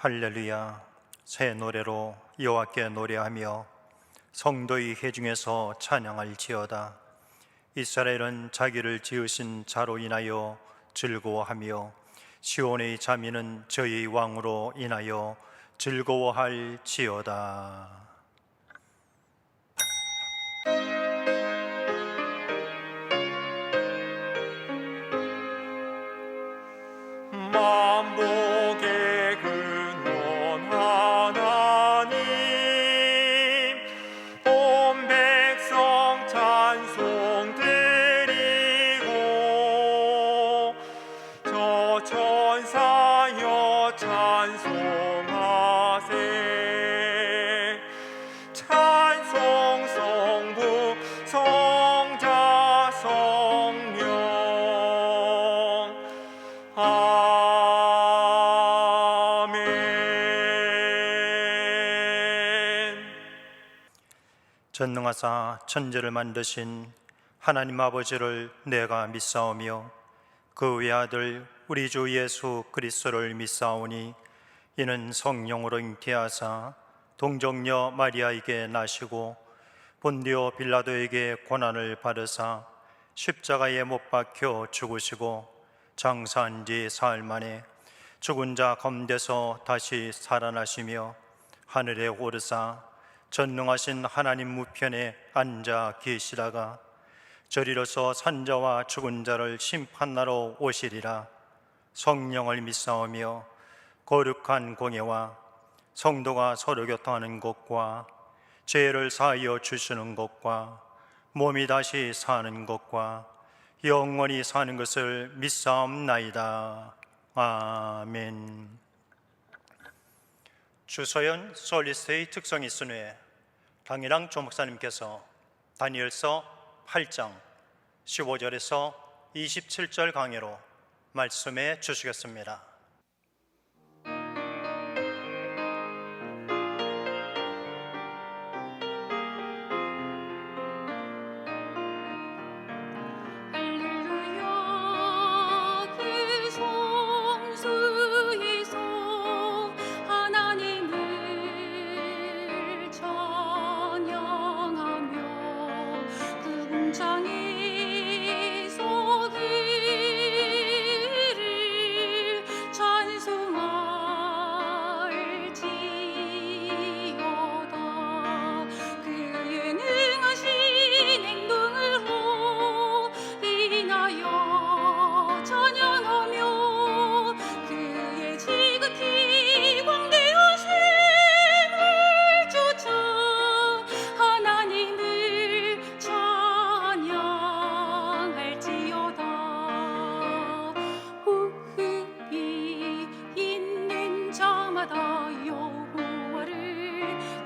할렐루야. 새 노래로 여호와께 노래하며 성도의 회중에서 찬양할지어다. 이스라엘은 자기를 지으신 자로 인하여 즐거워하며 시온의 자민은 저의 왕으로 인하여 즐거워할지어다. 만복의 근원 하나님, 온 백성 찬송 드리고 저 천사여 찬송하세. 찬송 성부 성자 성령 전능하사 천지를 만드신 하나님 아버지를 내가 믿사오며 그 외아들 우리 주 예수 그리스도를 믿사오니 이는 성령으로 잉태하사 동정녀 마리아에게 나시고 본디오 빌라도에게 고난을 받으사 십자가에 못 박혀 죽으시고 장사한 지 사흘 만에 죽은 자 가운데서 다시 살아나시며 하늘에 오르사 전능하신 하나님 우편에 앉아 계시다가 저리로서 산자와 죽은 자를 심판하러 오시리라. 성령을 믿사오며 거룩한 공예와 성도가 서로 교통하는 것과 죄를 사하여 주시는 것과 몸이 다시 사는 것과 영원히 사는 것을 믿사옵나이다. 아멘. 주소연 솔리스의 특성이 순회 강일랑 조목사님께서 다니엘서 8장 15절에서 27절 강해로 말씀해 주시겠습니다.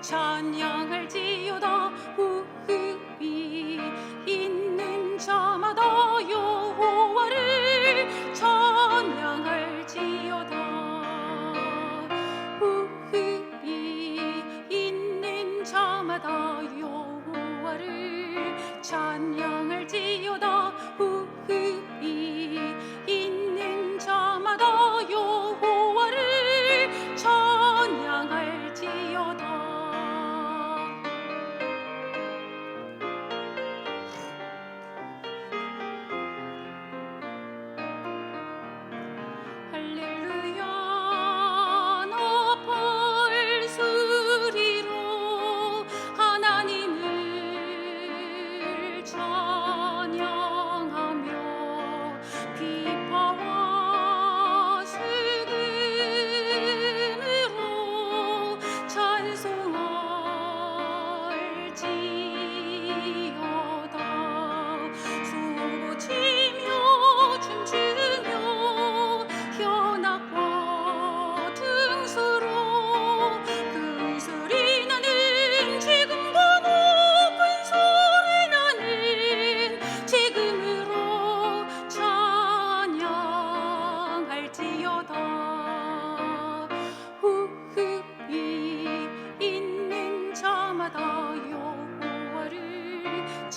찬양할지어다. 호흡이 있는 자마다 여호와를 찬양할지어다. 호흡이 있는 자마다 여호와를 찬양할지어다. 호흡이 있는 자마다 여호와를 찬양할지어다.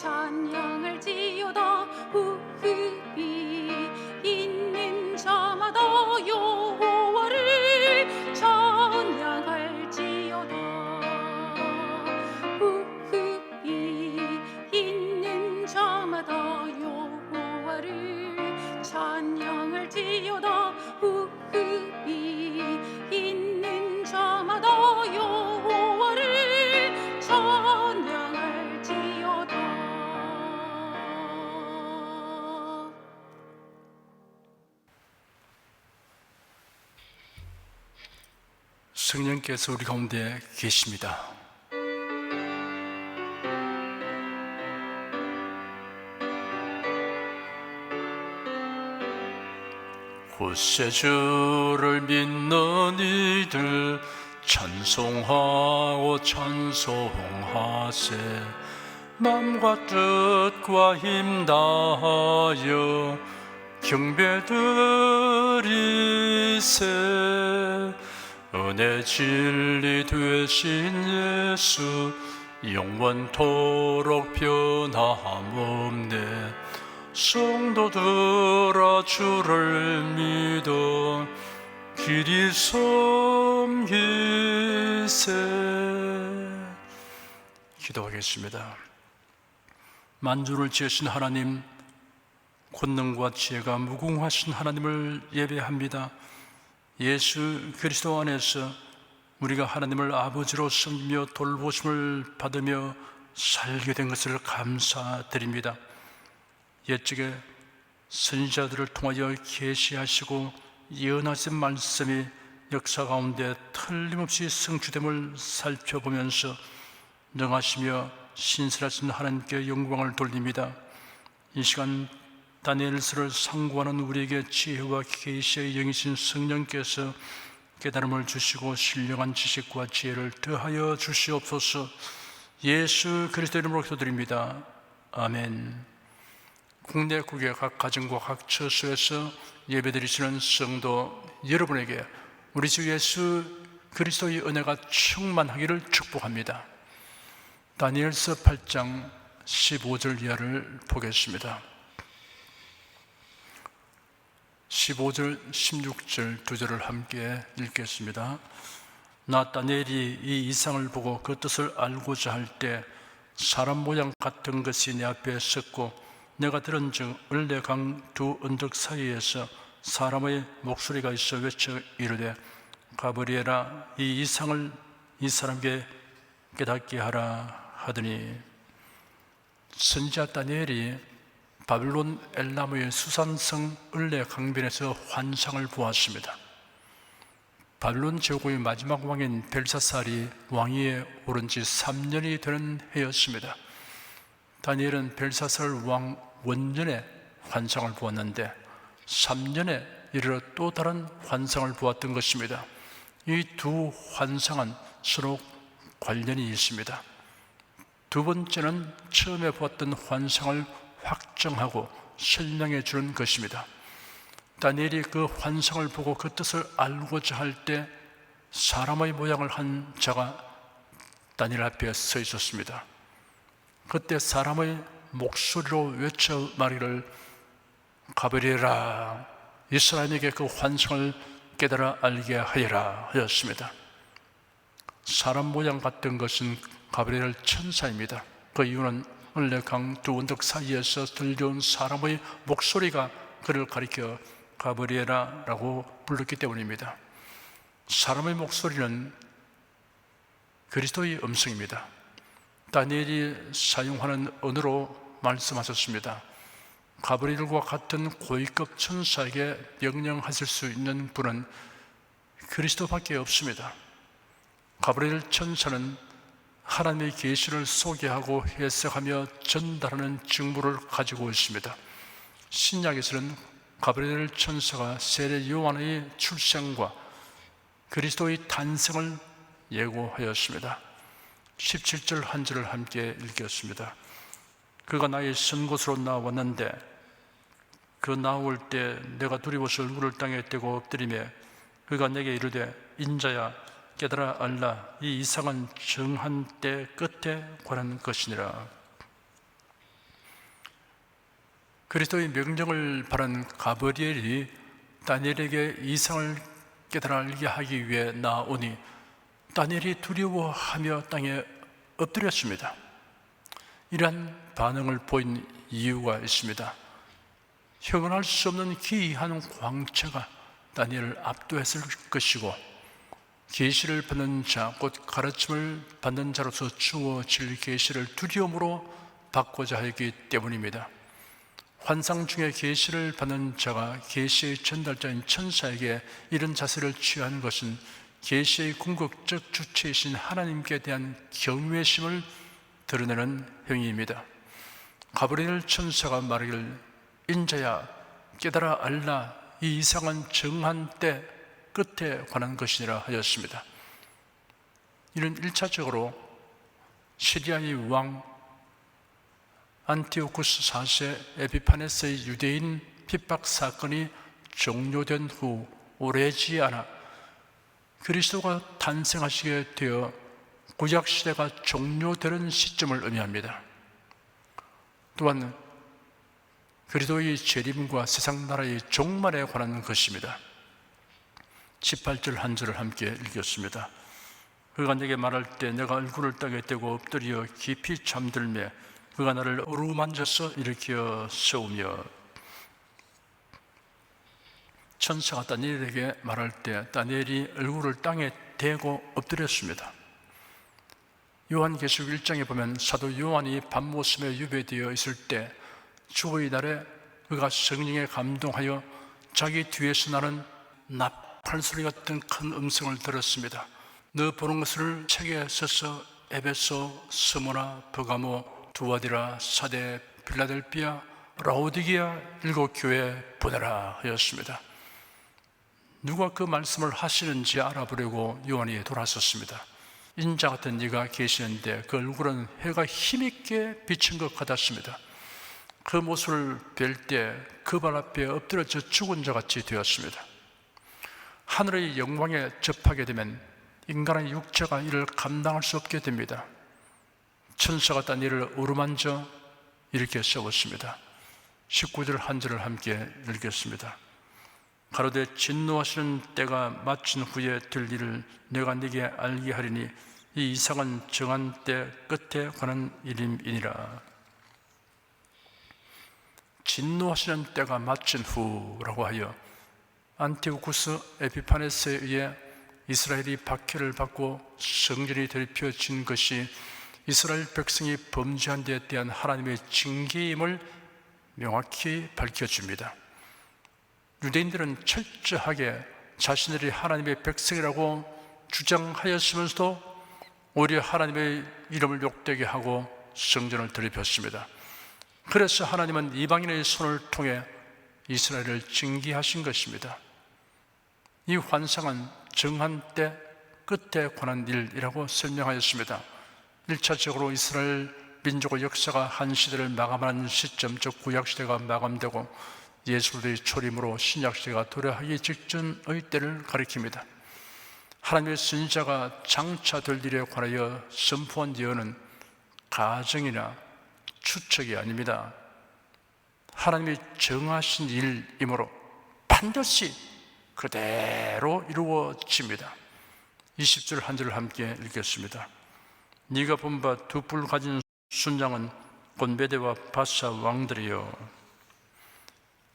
찬양할지어다. 호흡이 있는 자마다 여호와를 찬양할지어다. 성령께서 우리 가운데 계십니다. 굳세 주를 믿는 이들 찬송하고 찬송하세. 마음과 뜻과 힘 다하여 경배드리세. 은혜 진리 되신 예수 영원토록 변함없네. 성도들아 주를 믿어 길이 섬기세. 기도하겠습니다. 만주를 지으신 하나님, 권능과 지혜가 무궁하신 하나님을 예배합니다. 예수 그리스도 안에서 우리가 하나님을 아버지로 섬기며 돌보심을 받으며 살게 된 것을 감사드립니다. 옛적에 선지자들을 통하여 계시하시고 예언하신 말씀이 역사 가운데 틀림없이 성취됨을 살펴보면서 능하시며 신실하신 하나님께 영광을 돌립니다. 이 시간 다니엘서를 상고하는 우리에게 지혜와 계시의 영이신 성령께서 깨달음을 주시고 신령한 지식과 지혜를 더하여 주시옵소서. 예수 그리스도 이름으로 기도드립니다. 아멘. 국내 국외 각 가정과 각 처소에서 예배드리시는 성도 여러분에게 우리 주 예수 그리스도의 은혜가 충만하기를 축복합니다. 다니엘서 8장 15절 이하를 보겠습니다. 15절, 16절 두 절을 함께 읽겠습니다. 나 다니엘이 이 이상을 보고 그 뜻을 알고자 할 때 사람 모양 같은 것이 내 앞에 섰고 내가 들은즉 을레강 두 언덕 사이에서 사람의 목소리가 있어 외쳐 이르되 가브리엘아 이 이상을 이 사람에게 깨닫게 하라 하더니, 선지자 다니엘이 바빌론 엘라무의 수산성 을레 강변에서 환상을 보았습니다. 바빌론 제국의 마지막 왕인 벨사살이 왕위에 오른 지 3년이 되는 해였습니다. 다니엘은 벨사살 왕 원년에 환상을 보았는데 3년에 이르러 또 다른 환상을 보았던 것입니다. 이 두 환상은 서로 관련이 있습니다. 두 번째는 처음에 보았던 환상을 확정하고 설명해 주는 것입니다. 다니엘이 그 환상을 보고 그 뜻을 알고자 할 때 사람의 모양을 한 자가 다니엘 앞에 서 있었습니다. 그때 사람의 목소리로 외쳐 말하기를 가브리엘아 이 사람에게 그 환상을 깨달아 알게 하여라 하였습니다. 사람 모양 같은 것은 가브리엘 천사입니다. 그 이유는 을레강 두 언덕 사이에서 들려온 사람의 목소리가 그를 가리켜 가브리엘아 라고 불렀기 때문입니다. 사람의 목소리는 그리스도의 음성입니다. 다니엘이 사용하는 언어로 말씀하셨습니다. 가브리엘과 같은 고위급 천사에게 명령하실 수 있는 분은 그리스도밖에 없습니다. 가브리엘 천사는 하나님의 계시를 소개하고 해석하며 전달하는 직무를 가지고 있습니다. 신약에서는 가브리엘 천사가 세례 요한의 출생과 그리스도의 탄생을 예고하였습니다. 17절 한 절을 함께 읽겠습니다. 그가 나의 선 곳으로 나왔는데 그 나올 때 내가 두려워서 얼굴을 땅에 떼고 엎드리며 그가 내게 이르되 인자야 깨달아 알라 이 이상은 정한 때 끝에 관한 것이니라. 그리스도의 명령을 바란 가브리엘이 다니엘에게 이상을 깨달아 알게 하기 위해 나오니 다니엘이 두려워하며 땅에 엎드렸습니다. 이러한 반응을 보인 이유가 있습니다. 형언할 수 없는 기이한 광채가 다니엘을 압도했을 것이고 계시를 받는 자, 곧 가르침을 받는 자로서 주어질 계시를 두려움으로 받고자 하기 때문입니다. 환상 중에 계시를 받는 자가 계시의 전달자인 천사에게 이런 자세를 취하는 것은 계시의 궁극적 주체이신 하나님께 대한 경외심을 드러내는 행위입니다. 가브리엘 천사가 말하기를 인자야 깨달아 알라 이 이상은 정한 때 끝에 관한 것이니라 하였습니다. 이는 1차적으로 시리아의 왕 안티오쿠스 4세 에피파네스의 유대인 핍박 사건이 종료된 후 오래지 않아 그리스도가 탄생하시게 되어 구약시대가 종료되는 시점을 의미합니다. 또한 그리스도의 재림과 세상 나라의 종말에 관한 것입니다. 18절 한 절을 함께 읽겠습니다. 그가 내게 말할 때 내가 얼굴을 땅에 떼고 엎드려 깊이 잠들매 그가 나를 어루만져서 일으켜 세우며 천사가 다니엘에게 말할 때 다니엘이 얼굴을 땅에 대고 엎드렸습니다. 요한계시록 1장에 보면 사도 요한이 밤모습에 유배되어 있을 때 주의 날에 그가 성령에 감동하여 자기 뒤에서 나는 나팔소리 같은 큰 음성을 들었습니다. 너 보는 것을 책에 써서 에베소, 스무나, 버가모, 두아디라, 사데, 필라델피아, 라오디게아 7교회에 보내라 하였습니다. 누가 그 말씀을 하시는지 알아보려고 요한이 돌아섰습니다. 인자 같은 이가 계시는데 그 얼굴은 해가 힘있게 비친 것 같았습니다. 그 모습을 뵐 때 그 발 앞에 엎드려져 죽은 자 같이 되었습니다. 하늘의 영광에 접하게 되면 인간의 육체가 이를 감당할 수 없게 됩니다. 천사가 다니엘을 어루만져 이렇게 세웠습니다. 19절 한 절을 함께 읽겠습니다. 가로되 진노하시는 때가 마친 후에 될 일을 내가 네게 알게 하리니 이 이상은 정한 때 끝에 관한 일임이니라. 진노하시는 때가 마친 후라고 하여 안티오쿠스 에피파네스에 의해 이스라엘이 박해를 받고 성전이 되펴진 것이 이스라엘 백성이 범죄한 데에 대한 하나님의 징계임을 명확히 밝혀줍니다. 유대인들은 철저하게 자신들이 하나님의 백성이라고 주장하였으면서도 오히려 하나님의 이름을 욕되게 하고 성전을 더럽혔습니다. 그래서 하나님은 이방인의 손을 통해 이스라엘을 징계하신 것입니다. 이 환상은 정한 때 끝에 관한 일이라고 설명하였습니다. 1차적으로 이스라엘 민족의 역사가 한 시대를 마감하는 시점, 즉 구약시대가 마감되고 예수의 초림으로 신약시대가 도래하기 직전의 때를 가리킵니다. 하나님의 선지자가 장차될 일에 관하여 선포한 예언은 가정이나 추측이 아닙니다. 하나님이 정하신 일이므로 반드시 그대로 이루어집니다. 20절 한 절을 함께 읽겠습니다. 네가 본 바 두 뿔 가진 순양은 곧 메대와 바사 왕들이요.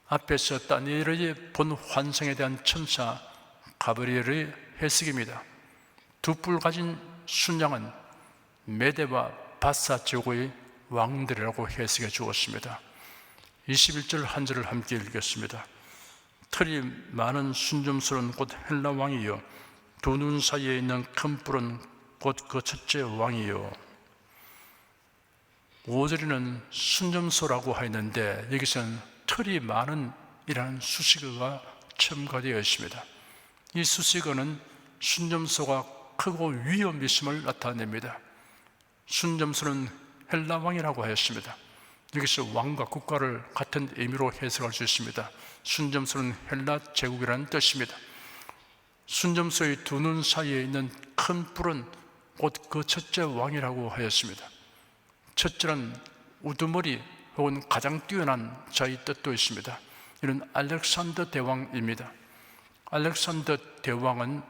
앞에서 다니엘이 본 환상에 대한 천사 가브리엘의 해석입니다. 두 뿔 가진 순양은 메대와 바사 제국의 왕들이라고 해석해 주었습니다. 21절 한 절을 함께 읽겠습니다. 털이 많은 순점스러운 곧 헬라 왕이요 두 눈 사이에 있는 큰 뿔은 곧 그 첫째 왕이요. 5절에는 순점소라고 하였는데 여기서는 털이 많은 이라는 수식어가 첨가되어 있습니다. 이 수식어는 순점소가 크고 위험 있음을 나타냅니다. 순점소는 헬라 왕이라고 하였습니다. 여기서 왕과 국가를 같은 의미로 해석할 수 있습니다. 순점소는 헬라 제국이라는 뜻입니다. 순점소의 두 눈 사이에 있는 큰 뿔은 곧 그 첫째 왕이라고 하였습니다. 첫째는 우두머리 혹은 가장 뛰어난 자의 뜻도 있습니다. 이는 알렉산더 대왕입니다. 알렉산더 대왕은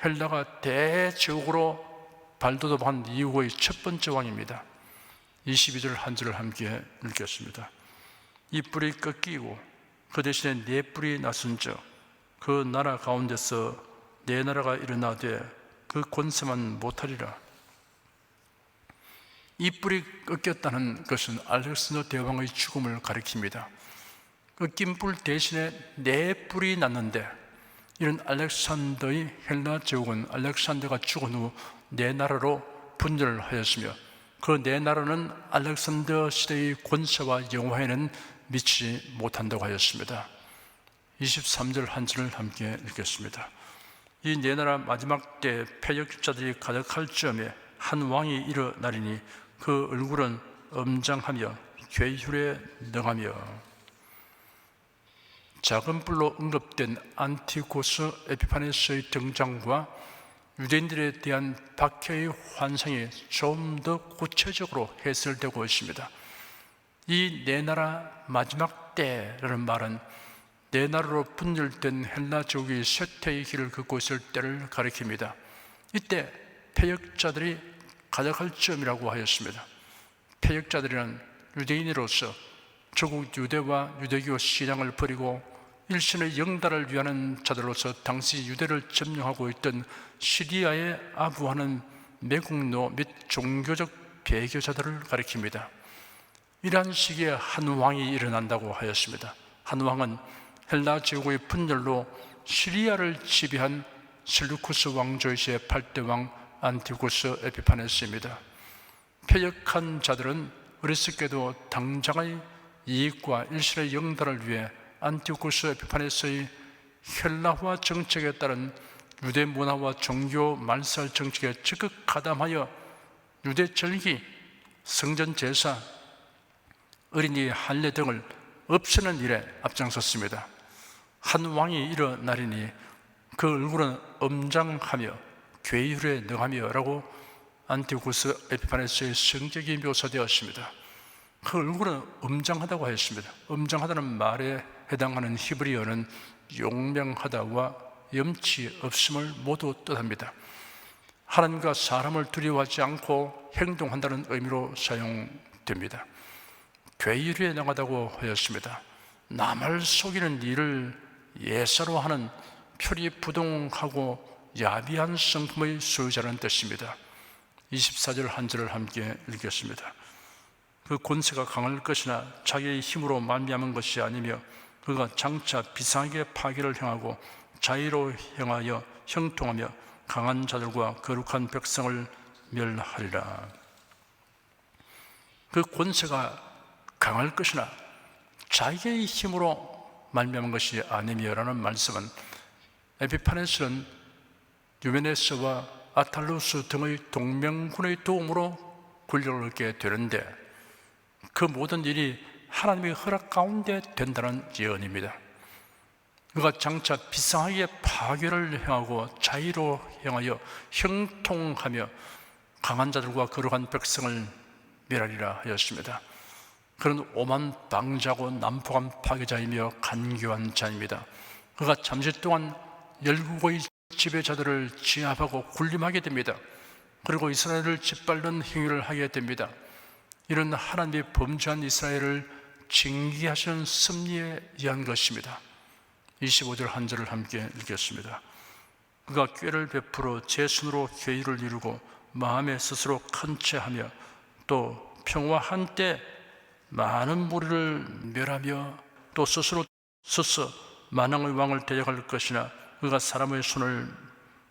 헬라가 대제국으로 발돋움한 이후의 첫 번째 왕입니다. 22절 한 절을 함께 읽겠습니다. 이 뿔이 꺾이고 그 대신에 네 뿔이 나선즉 그 나라 가운데서 네 나라가 일어나되 그 권세만 못하리라. 이 뿔이 꺾였다는 것은 알렉산더 대왕의 죽음을 가리킵니다. 꺾인 뿔 대신에 네 뿔이 났는데 이런 알렉산더의 헬라 제국은 알렉산더가 죽은 후 네 나라로 분열하였으며 그 네 나라는 알렉산더 시대의 권세와 영화에는 미치지 못한다고 하였습니다. 23절 한 절을 함께 읽겠습니다. 이 네 나라 마지막 때 패역자들이 가득할 즈음에 한 왕이 일어나리니 그 얼굴은 엄장하며 괴휼에 능하며. 작은 뿔로 언급된 안티고스 에피파네스의 등장과 유대인들에 대한 박해의 환상이 좀 더 구체적으로 해설되고 있습니다. 이 네 나라 마지막 때라는 말은 네 나라로 분열된 헬라 제국이 쇠퇴의 길을 걷고 있을 때를 가리킵니다. 이때 패역자들이 가득할 즈음이라고 하였습니다. 패역자들이란 유대인으로서 조국 유대와 유대교 신앙을 버리고 일신의 영달을 위하는 자들로서 당시 유대를 점령하고 있던 시리아에 아부하는 매국노 및 종교적 배교자들을 가리킵니다. 이러한 시기에 한 왕이 일어난다고 하였습니다. 한 왕은 헬라 제국의 분열로 시리아를 지배한 셀루쿠스 왕조의 제8대 왕 안티고스 에피파네스입니다. 패역한 자들은 어리석게도 당장의 이익과 일신의 영달을 위해 안티고스 에피파네스의 헬라화 정책에 따른 유대 문화와 종교 말살 정책에 적극 가담하여 유대 절기, 성전 제사, 어린이 할례 등을 없애는 일에 앞장섰습니다. 한 왕이 일어나리니 그 얼굴은 엄장하며 괴휼에 능하며 라고 안티고스 에피파네스의 성적이 묘사되었습니다. 그 얼굴은 엄장하다고 하였습니다. 엄장하다는 말에 해당하는 히브리어는 용맹하다와 염치 없음을 모두 뜻합니다. 하나님과 사람을 두려워하지 않고 행동한다는 의미로 사용됩니다. 괴휼에 능하다고 하였습니다. 남을 속이는 일을 예사로 하는 표리부동하고 야비한 성품의 소유자라는 뜻입니다. 24절 한 절을 함께 읽겠습니다. 그 권세가 강할 것이나 자기의 힘으로 말미암은 것이 아니며 그가 장차 비상하게 파괴를 행하고 자의로 행하여 형통하며 강한 자들과 거룩한 백성을 멸하리라. 그 권세가 강할 것이나 자기의 힘으로 말미암은 것이 아니며라는 말씀은 에피파네스는 유메네스와 아탈루스 등의 동맹군의 도움으로 권력을 얻게 되는데 그 모든 일이 하나님의 허락 가운데 된다는 예언입니다. 그가 장차 비상하게 파괴를 행하고 자의로 행하여 형통하며 강한 자들과 거룩한 백성을 멸하리라 하였습니다. 그는 오만방자고 난폭한 파괴자이며 간교한 자입니다. 그가 잠시 동안 열국의 지배자들을 진압하고 군림하게 됩니다. 그리고 이스라엘을 짓밟는 행위를 하게 됩니다. 이런 하나님의 범죄한 이스라엘을 징계하시는 섭리에 의한 것입니다. 25절 한 절을 함께 읽겠습니다. 그가 꾀를 베풀어 제 손으로 괴의를 이루고 마음에 스스로 큰채하며 또 평화 한때 많은 무리를 멸하며 또 스스로 서서 만왕의 왕을 대적할 것이나 그가 사람의 손을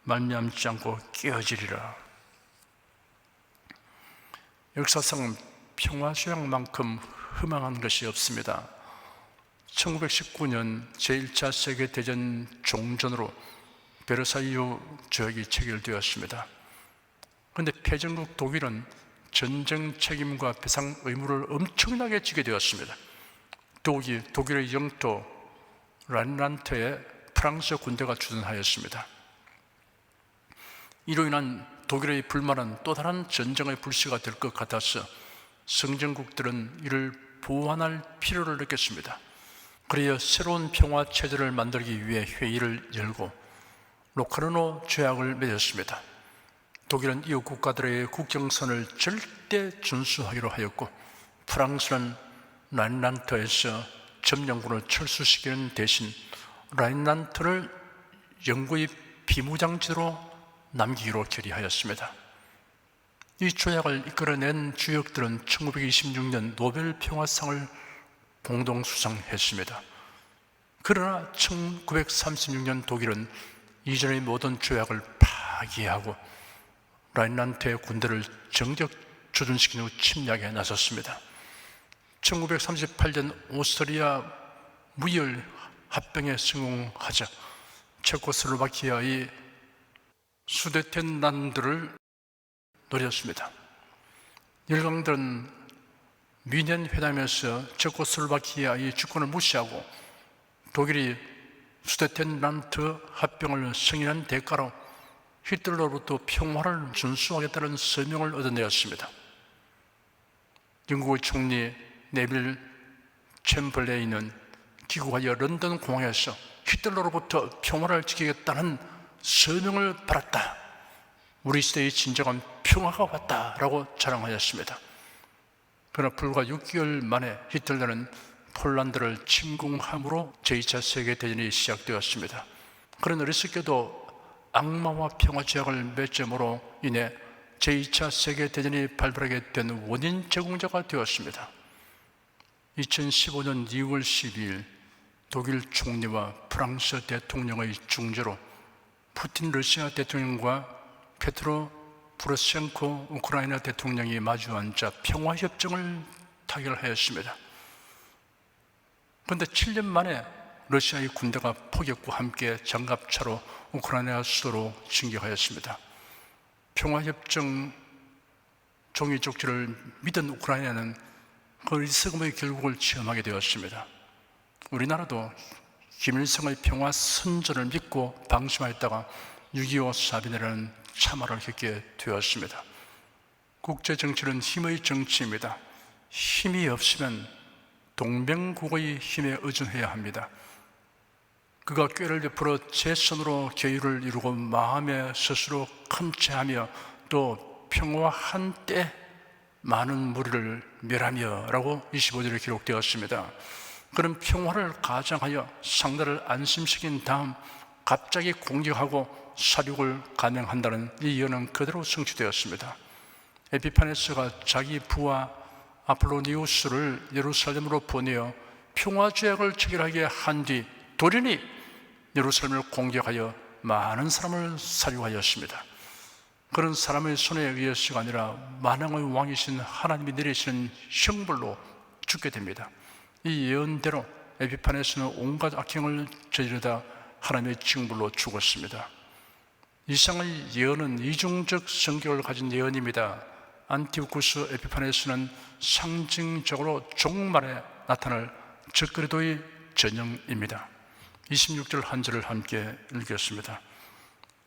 말미암지 않고 깨어지리라. 역사상 평화조약만큼 희망한 것이 없습니다. 1919년 제1차 세계대전 종전으로 베르사유 조약이 체결되었습니다. 그런데 패전국 독일은 전쟁 책임과 배상 의무를 엄청나게 지게 되었습니다. 독일의 영토 라인란트에 프랑스 군대가 주둔하였습니다. 이로 인한 독일의 불만은 또 다른 전쟁의 불씨가 될 것 같아서 성전국들은 이를 보완할 필요를 느꼈습니다. 그래야 새로운 평화 체제를 만들기 위해 회의를 열고 로카르노 조약을 맺었습니다. 독일은 이웃 국가들의 국경선을 절대 준수하기로 하였고 프랑스는 라인란트에서 점령군을 철수시키는 대신 라인란트를 영구의 비무장지대로 남기기로 결의하였습니다. 이 조약을 이끌어낸 주역들은 1926년 노벨 평화상을 공동 수상했습니다. 그러나 1936년 독일은 이전의 모든 조약을 파기하고 라인란트의 군대를 정적 조준시킨 후 침략에 나섰습니다. 1938년 오스트리아 무혈 합병에 성공하자 체코슬로바키아의 수데텐란드를 노렸습니다. 열강들은 뮌헨 회담에서 체코슬로바키아의 주권을 무시하고 독일이 수데텐란드 합병을 승인한 대가로 히틀러로부터 평화를 준수하겠다는 서명을 얻어내었습니다. 영국의 총리 네빌 챔벌레인은 귀국하여 런던 공항에서 히틀러로부터 평화를 지키겠다는 서명을 받았다. 우리 시대의 진정한 평화가 왔다라고 자랑하였습니다. 그러나 불과 6개월 만에 히틀러는 폴란드를 침공함으로 제2차 세계대전이 시작되었습니다. 그런 어리석게도 악마와 평화 제약을 맺음으로 인해 제2차 세계대전이 발발하게 된 원인 제공자가 되었습니다. 2015년 2월 12일 독일 총리와 프랑스 대통령의 중재로 푸틴 러시아 대통령과 페트로 포로셴코 우크라이나 대통령이 마주 앉아 평화협정을 타결하였습니다. 그런데 7년 만에 러시아의 군대가 포격과 함께 장갑차로 우크라이나 수도로 진격하였습니다. 평화협정 종이 쪽지를 믿은 우크라이나는 그 어리석음의 결국을 체험하게 되었습니다. 우리나라도 김일성의 평화 선전을 믿고 방심하였다가 6.25 사변이라는 참화를 겪게 되었습니다. 국제정치는 힘의 정치입니다. 힘이 없으면 동맹국의 힘에 의존해야 합니다. 그가 꾀를 베풀어 제 손으로 계율을 이루고 마음에 스스로 컴체하며 또 평화한 때 많은 무리를 멸하며 라고 25절에 기록되었습니다. 그런 평화를 가장하여 상대를 안심시킨 다음 갑자기 공격하고 사륙을 감행한다는 이 예언은 그대로 성취되었습니다. 에피파네스가 자기 부하 아폴로니우스를 예루살렘으로 보내어 평화조약을 체결하게 한 뒤 돌연히 예루살렘을 공격하여 많은 사람을 사륙하였습니다. 그런 사람의 손에 의해서가 아니라 만왕의 왕이신 하나님이 내리시는 형벌로 죽게 됩니다. 이 예언대로 에피파네스는 온갖 악행을 저지르다 하나님의 징벌로 죽었습니다. 이상의 예언은 이중적 성격을 가진 예언입니다. 안티오쿠스 에피파네스는 상징적으로 종말에 나타날 적그리도의 전형입니다. 26절 한 절을 함께 읽겠습니다.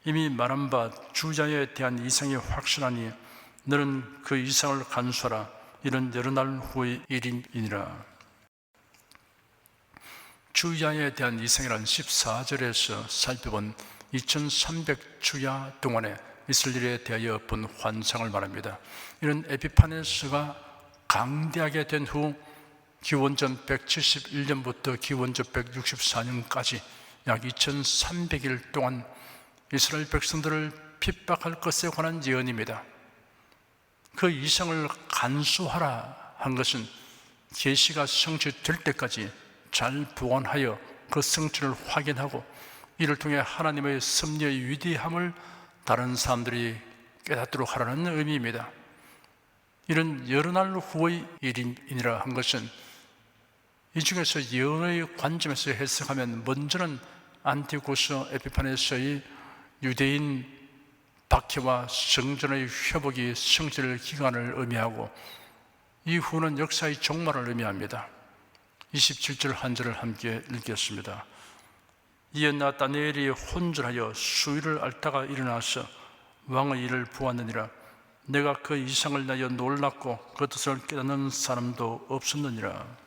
이미 말한 바 주자에 대한 이상이 확실하니 너는 그 이상을 간수하라. 이는 여러 날 후의 일임이니라. 주야에 대한 이상이란 14절에서 살펴본 2300주야 동안에 이스라엘에 대하여 본 환상을 말합니다. 이런 에피파네스가 강대하게 된 후 기원전 171년부터 기원전 164년까지 약 2300일 동안 이스라엘 백성들을 핍박할 것에 관한 예언입니다. 그 이상을 간수하라 한 것은 계시가 성취될 때까지 잘 보관하여 그 성취를 확인하고 이를 통해 하나님의 섭리의 위대함을 다른 사람들이 깨닫도록 하라는 의미입니다. 이런 여러 날 후의 일임이라 한 것은 이 중에서 예언의 관점에서 해석하면 먼저는 안티고스 에피파네스의 유대인 박해와 성전의 회복이 성취될 기간을 의미하고 이후는 역사의 종말을 의미합니다. 27절 한 절을 함께 읽겠습니다. 이에 나다니엘이 혼절하여 수위를 앓다가 일어나서 왕의 일을 보았느니라. 내가 그 이상을 나여 놀랐고 그 뜻을 깨닫는 사람도 없었느니라.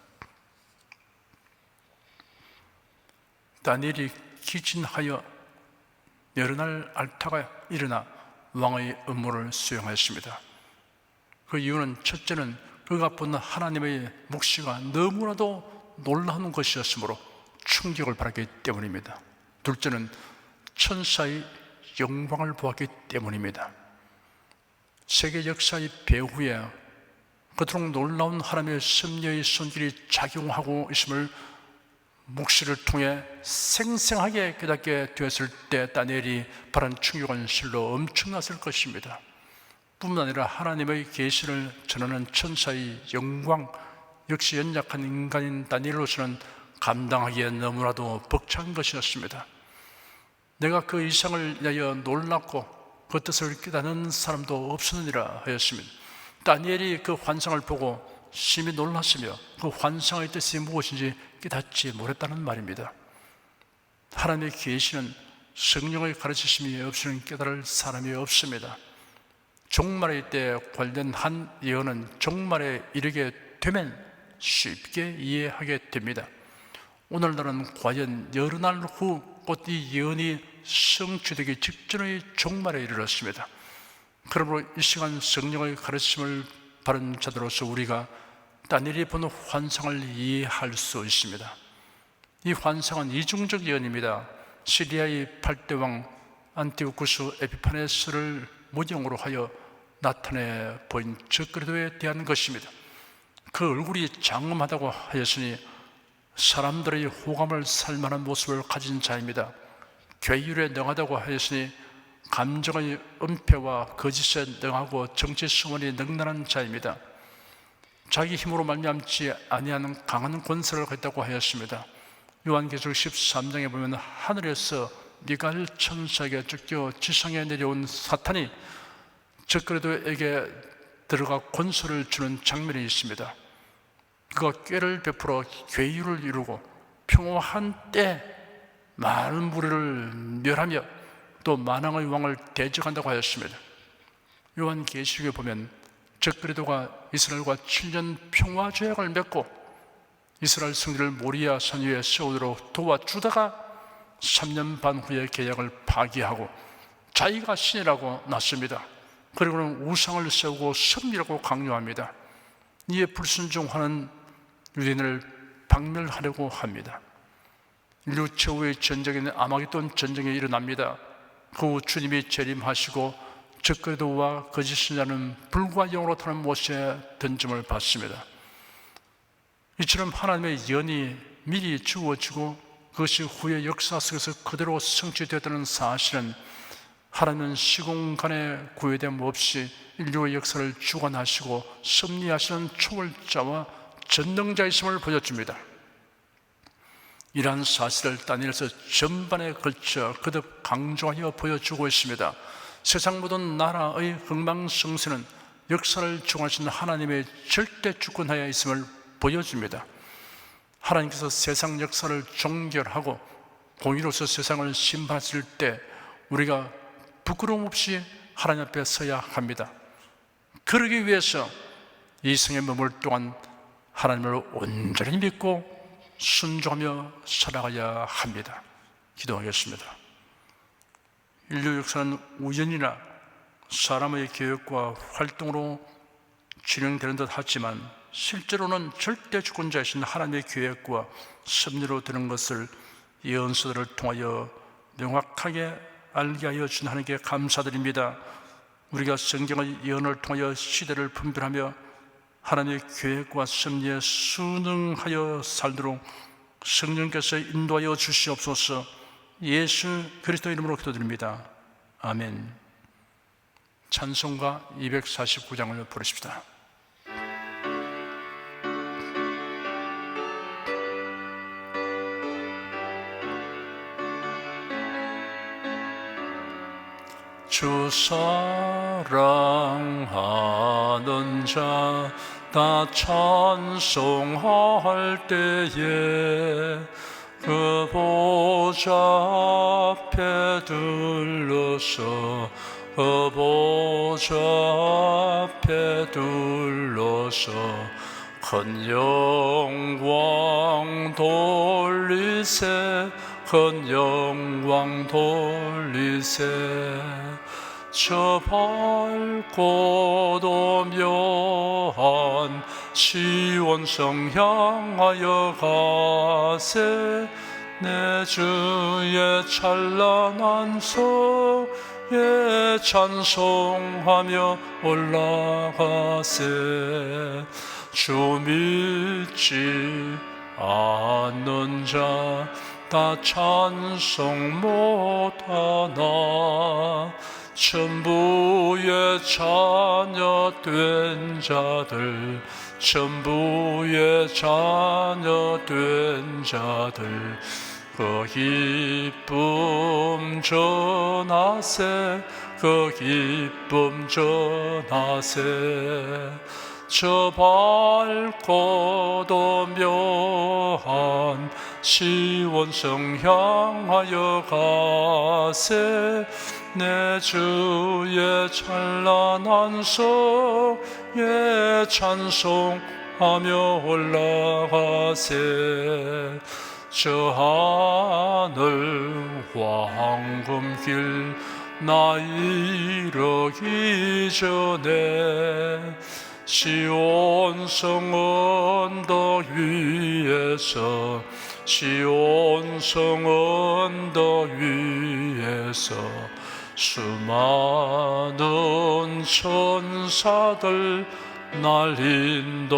다니엘이 기진하여 여러 날 앓다가 일어나 왕의 업무를 수행하였습니다. 그 이유는 첫째는 그가 본 하나님의 묵시가 너무나도 놀라운 것이었으므로 충격을 받았기 때문입니다. 둘째는 천사의 영광을 보았기 때문입니다. 세계 역사의 배후에 그토록 놀라운 하나님의 섭리의 손길이 작용하고 있음을 묵시를 통해 생생하게 깨닫게 되었을 때 다니엘이 바란 충격은 실로 엄청났을 것입니다. 뿐만 아니라 하나님의 계시를 전하는 천사의 영광, 역시 연약한 인간인 다니엘로서는 감당하기에 너무나도 벅찬 것이었습니다. 내가 그 이상을 위하여 놀랐고 그 뜻을 깨닫는 사람도 없었느니라 하였습니다. 다니엘이 그 환상을 보고 심히 놀랐으며 그 환상의 뜻이 무엇인지 깨닫지 못했다는 말입니다. 하나님의 계시는 성령의 가르치심이 없이는 깨달을 사람이 없습니다. 종말의 때에 관련 한 예언은 종말에 이르게 되면 쉽게 이해하게 됩니다. 오늘날은 과연 여러 날 후 곧 이 예언이 성취되기 직전의 종말에 이르렀습니다. 그러므로 이 시간 성령의 가르침을 받은 자들로서 우리가 다니엘이 본 환상을 이해할 수 있습니다. 이 환상은 이중적 예언입니다. 시리아의 8대 왕 안티오쿠스 에피파네스를 모형으로 하여 나타내 보인 적그리스도에 대한 것입니다. 그 얼굴이 장엄하다고 하였으니 사람들의 호감을 살 만한 모습을 가진 자입니다. 괴율에 능하다고 하였으니 감정의 은폐와 거짓에 능하고 정치 승원이 능란한 자입니다. 자기 힘으로 말미암지 아니하는 강한 권세를 갖다고 하였습니다. 요한계시록 13장에 보면 하늘에서 미가엘 천사에게 쫓겨 지상에 내려온 사탄이 적그리스도에게 들어가 권세를 주는 장면이 있습니다. 그가 꾀를 베풀어 괴유를 이루고 평화한 때 많은 무리를 멸하며 또 만왕의 왕을 대적한다고 하였습니다. 요한계시록에 보면 적그리스도가 이스라엘과 7년 평화 조약을 맺고 이스라엘 성지를 모리아 산 위에 세우도록 도와주다가 3년 반 후에 계약을 파기하고 자기가 신이라고 났습니다. 그리고는 우상을 세우고 섭리라고 강요합니다. 이에 불순종하는 유대인을 박멸하려고 합니다. 인류 최후의 전쟁인 아마겟돈 전쟁이 일어납니다. 그 후 주님이 재림하시고 적그리스도와 거짓 신자는 불과 영으로 타는 못에 던짐을 받습니다. 이처럼 하나님의 예언이 미리 주어지고 그것이 후의 역사 속에서 그대로 성취되었다는 사실은 하나님은 시공간의 구애됨 없이 인류의 역사를 주관하시고 섭리하시는 초월자와 전능자이심을 보여줍니다. 이러한 사실을 다니엘서 전반에 걸쳐 거듭 강조하여 보여주고 있습니다. 세상 모든 나라의 흥망성쇠는 역사를 주관하시는 하나님의 절대 주권하에 있음을 보여줍니다. 하나님께서 세상 역사를 종결하고 공의로서 세상을 심판하실 때 우리가 부끄러움 없이 하나님 앞에 서야 합니다. 그러기 위해서 이 성에 머물 동안 하나님을 온전히 믿고 순종하며 살아가야 합니다. 기도하겠습니다. 인류 역사는 우연이나 사람의 계획과 활동으로 진행되는 듯 하지만 실제로는 절대 주권자이신 하나님의 계획과 섭리로 되는 것을 예언서들을 통하여 명확하게 알게 하여 준 하나님께 감사드립니다. 우리가 성경의 예언을 통하여 시대를 분별하며 하나님의 계획과 섭리에 순응하여 살도록 성령께서 인도하여 주시옵소서. 예수 그리스도 이름으로 기도드립니다. 아멘. 찬송가 249장을 부르십시다. 주 사랑하는 자 다 찬송할 때에 그 보좌 앞에 둘러서 그 보좌 앞에 둘러서 큰 영광 돌리세 큰 영광 돌리세 저 밝고도 묘한 시온성 향하여 가세 내 주의 찬란한 성에 찬송하며 올라가세 주 믿지 않는 자 다 찬송 못하나 천부의 자녀 된 자들 천부의 자녀 된 자들 그 기쁨 전하세 그 기쁨 전하세 저 밝고도 묘한 시온성 향하여 가세 내 주의 찬란한 성에 찬송하며 올라가세 저 하늘 황금길 나 이르기 전에 시온성 언덕 위에서 시온성 언덕 위에서 수많은 천사들 날 인도하리라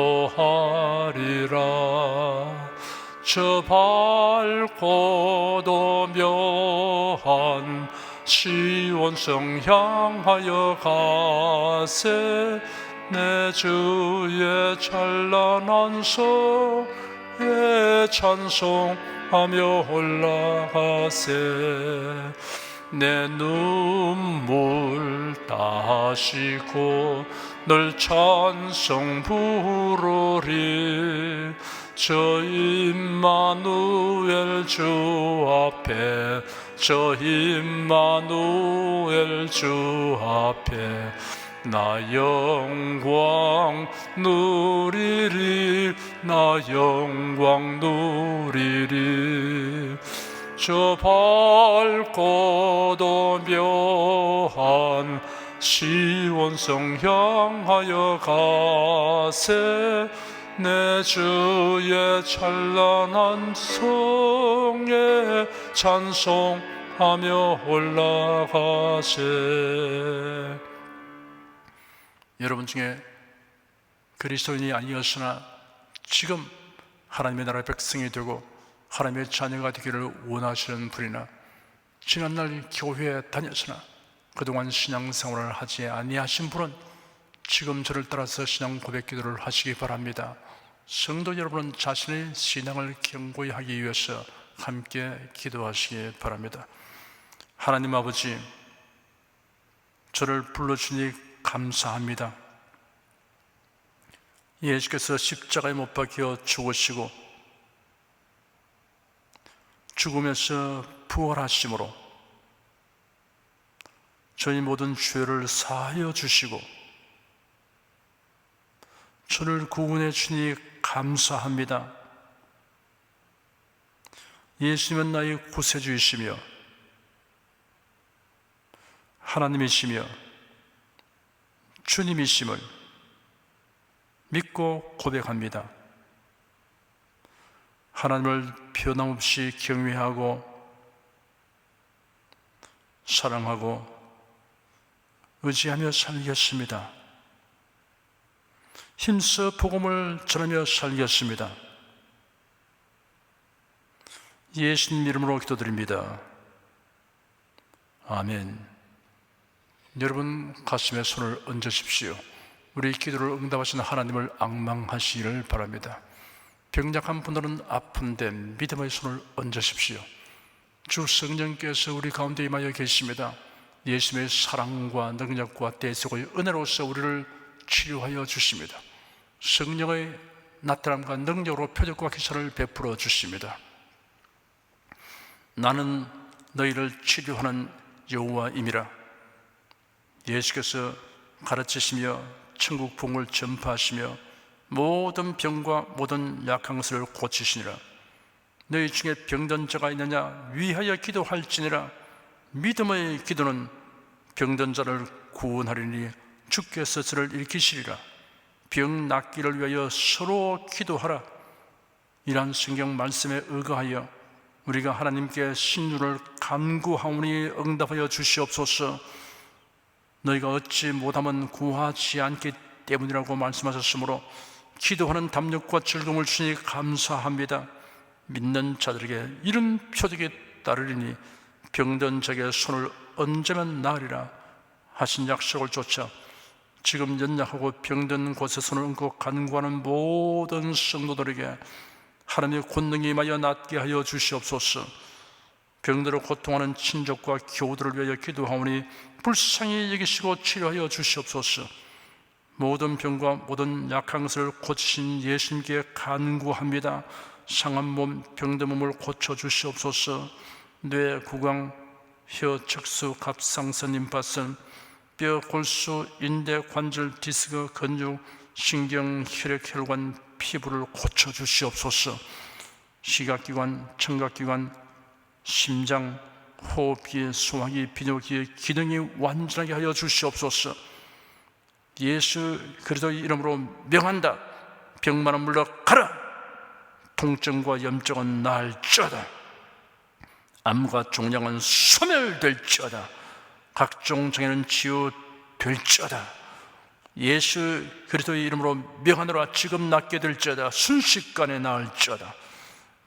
저 밝고도 묘한 시온성 향하여 가세 내 주의 찬란한 성에 찬송하며 올라가세 내 눈물 닦으시고 늘 찬송 부르리 저 임마누엘 주 앞에 저 임마누엘 주 앞에 나 영광 누리리 나 영광 누리리 저 밝고도 묘한 시온성 향하여 가세 내 주의 찬란한 성에 찬송하며 올라가세 여러분 중에 그리스도인이 아니었으나 지금 하나님의 나라의 백성이 되고 하나님의 자녀가 되기를 원하시는 분이나 지난날 교회에 다녔으나 그동안 신앙생활을 하지 아니하신 분은 지금 저를 따라서 신앙 고백 기도를 하시기 바랍니다. 성도 여러분은 자신의 신앙을 견고히 하기 위해서 함께 기도하시기 바랍니다. 하나님 아버지, 저를 불러주니 감사합니다. 예수께서 십자가에 못 박혀 죽으시고 죽으면서 부활하심으로 저희 모든 죄를 사하여 주시고 저를 구원해 주니 감사합니다. 예수님은 나의 구세주이시며 하나님이시며 주님이심을 믿고 고백합니다. 하나님을 변함없이 경외하고 사랑하고 의지하며 살겠습니다. 힘써 복음을 전하며 살겠습니다. 예수님 이름으로 기도드립니다. 아멘. 여러분 가슴에 손을 얹으십시오. 우리 기도를 응답하시는 하나님을 앙망하시기를 바랍니다. 병약한 분들은 아픈데 믿음의 손을 얹으십시오. 주 성령께서 우리 가운데 임하여 계십니다. 예수님의 사랑과 능력과 대속의 은혜로서 우리를 치료하여 주십니다. 성령의 나타남과 능력으로 표적과 기사를 베풀어 주십니다. 나는 너희를 치료하는 여호와임이라. 예수께서 가르치시며 천국 복음을 전파하시며 모든 병과 모든 약한 것을 고치시니라. 너희 중에 병든 자가 있느냐 위하여 기도할지니라. 믿음의 기도는 병든 자를 구원하리니 주께서 저를 일으키시리라. 병 낫기를 위하여 서로 기도하라. 이러한 성경 말씀에 의거하여 우리가 하나님께 신유를 간구하오니 응답하여 주시옵소서. 너희가 얻지 못하면 구하지 않기 때문이라고 말씀하셨으므로 기도하는 담력과 즐거움을 주니 감사합니다. 믿는 자들에게 이런 표적이 따르리니 병든 자에게 손을 얹으면 나으리라 하신 약속을 쫓아 지금 연약하고 병든 곳에 손을 얹고 간구하는 모든 성도들에게 하나님의 권능이 임하여 낫게 하여 주시옵소서. 병들어 고통하는 친족과 교우들을 위하여 기도하오니 불쌍히 여기시고 치료하여 주시옵소서. 모든 병과 모든 약한 것을 고치신 예수님께 간구합니다. 상한 몸, 병든 몸을 고쳐주시옵소서. 뇌, 구강, 혀, 척수, 갑상선, 림파선, 뼈, 골수, 인대, 관절, 디스크, 근육, 신경, 혈액, 혈관, 피부를 고쳐주시옵소서. 시각기관, 청각기관, 심장, 호흡기, 소화기, 비뇨기 기능이 완전하게 하여 주시옵소서. 예수 그리스도의 이름으로 명한다. 병만은 물러가라. 통증과 염증은 나을지어다. 암과 종양은 소멸될지어다. 각종 장애는 치유될지어다. 예수 그리스도의 이름으로 명하노라. 지금 낫게 될지어다. 순식간에 나을지어다.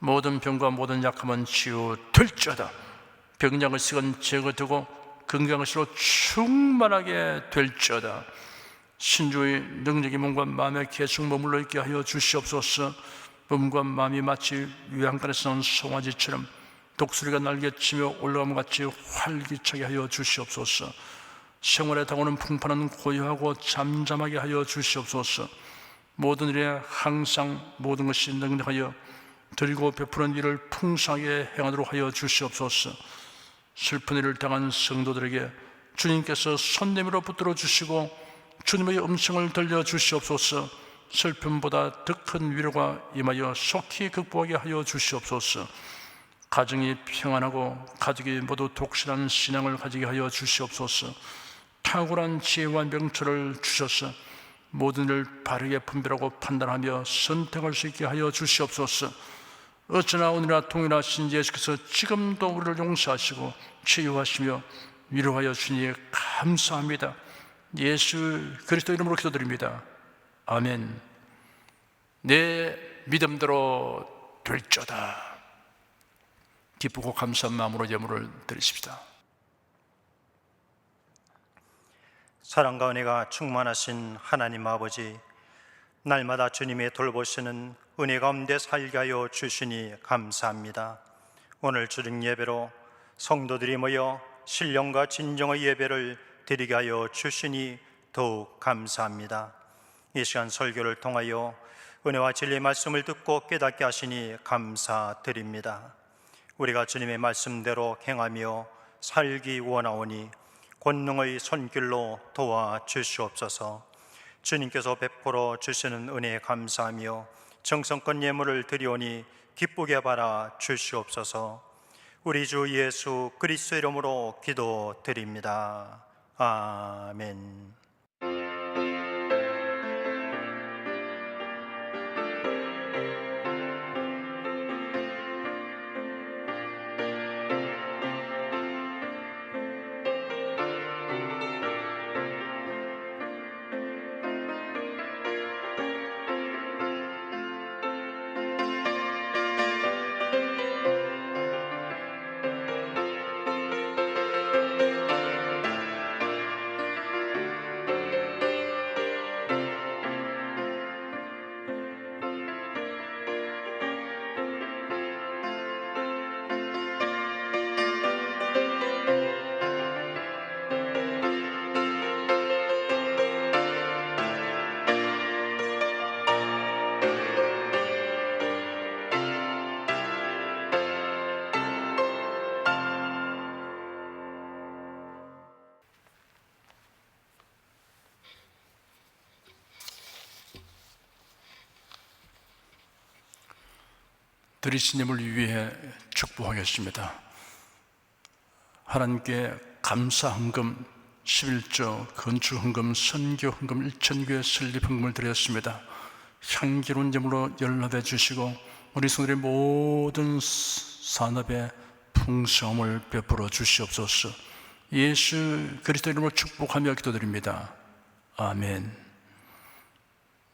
모든 병과 모든 약함은 치유될지어다. 병약의 식은 제거되고 건강의 시로 충만하게 될지어다. 신주의 능력이 몸과 마음에 계속 머물러 있게 하여 주시옵소서. 몸과 마음이 마치 위안간에서 나온 송아지처럼 독수리가 날개치며 올라가면 같이 활기차게 하여 주시옵소서. 생활에 다가오는 풍파는 고요하고 잠잠하게 하여 주시옵소서. 모든 일에 항상 모든 것이 능력하여 드리고 베푸는 일을 풍성하게 행하도록 하여 주시옵소서. 슬픈 일을 당한 성도들에게 주님께서 손 내밀어 붙들어 주시고 주님의 음성을 들려 주시옵소서. 슬픔보다 더 큰 위로가 임하여 속히 극복하게 하여 주시옵소서. 가정이 평안하고 가족이 모두 독실한 신앙을 가지게 하여 주시옵소서. 탁월한 지혜와 명철을 주셔서 모든 일을 바르게 분별하고 판단하며 선택할 수 있게 하여 주시옵소서. 어쩌나 오늘이나 동일하신 예수께서 지금도 우리를 용서하시고 치유하시며 위로하여 주니 감사합니다. 예수 그리스도 이름으로 기도드립니다. 아멘. 내 믿음대로 될지어다. 기쁘고 감사한 마음으로 예물을 드리십시다. 사랑과 은혜가 충만하신 하나님 아버지, 날마다 주님의 돌보시는 은혜 가운데 살게 하여 주시니 감사합니다. 오늘 주중 예배로 성도들이 모여 신령과 진정의 예배를 드리게 하여 주시니 더욱 감사합니다. 이 시간 설교를 통하여 은혜와 진리의 말씀을 듣고 깨닫게 하시니 감사드립니다. 우리가 주님의 말씀대로 행하며 살기 원하오니 권능의 손길로 도와주시옵소서. 주님께서 베풀어 주시는 은혜에 감사하며 정성껏 예물을 드리오니 기쁘게 바라 주시옵소서. 우리 주 예수 그리스도 이름으로 기도드립니다. 아멘. 드리신 예물 위해 축복하겠습니다. 하나님께 감사헌금, 11조, 건축헌금, 선교헌금, 일천교회 설립헌금을 드렸습니다. 향기로운 예물로 연락해 주시고 우리 성도의 모든 산업에 풍성함을 베풀어 주시옵소서. 예수 그리스도 이름으로 축복하며 기도드립니다. 아멘.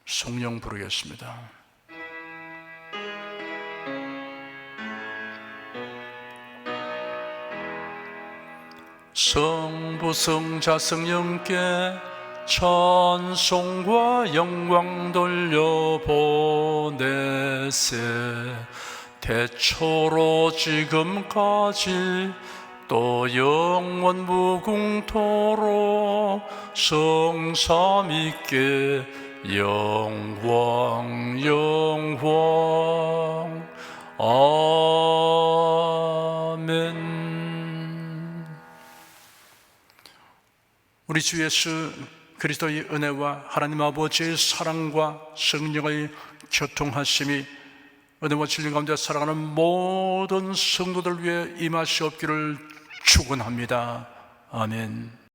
성령 부르겠습니다. 성부 성자 성령께 찬송과 영광 돌려보내세. 태초로 지금까지 또 영원 무궁토록 성삼위께 영광 영광. 아멘. 우리 주 예수 그리스도의 은혜와 하나님 아버지의 사랑과 성령의 교통하심이 은혜와 진리 가운데 살아가는 모든 성도들 위해 임하시옵기를 축원합니다. 아멘.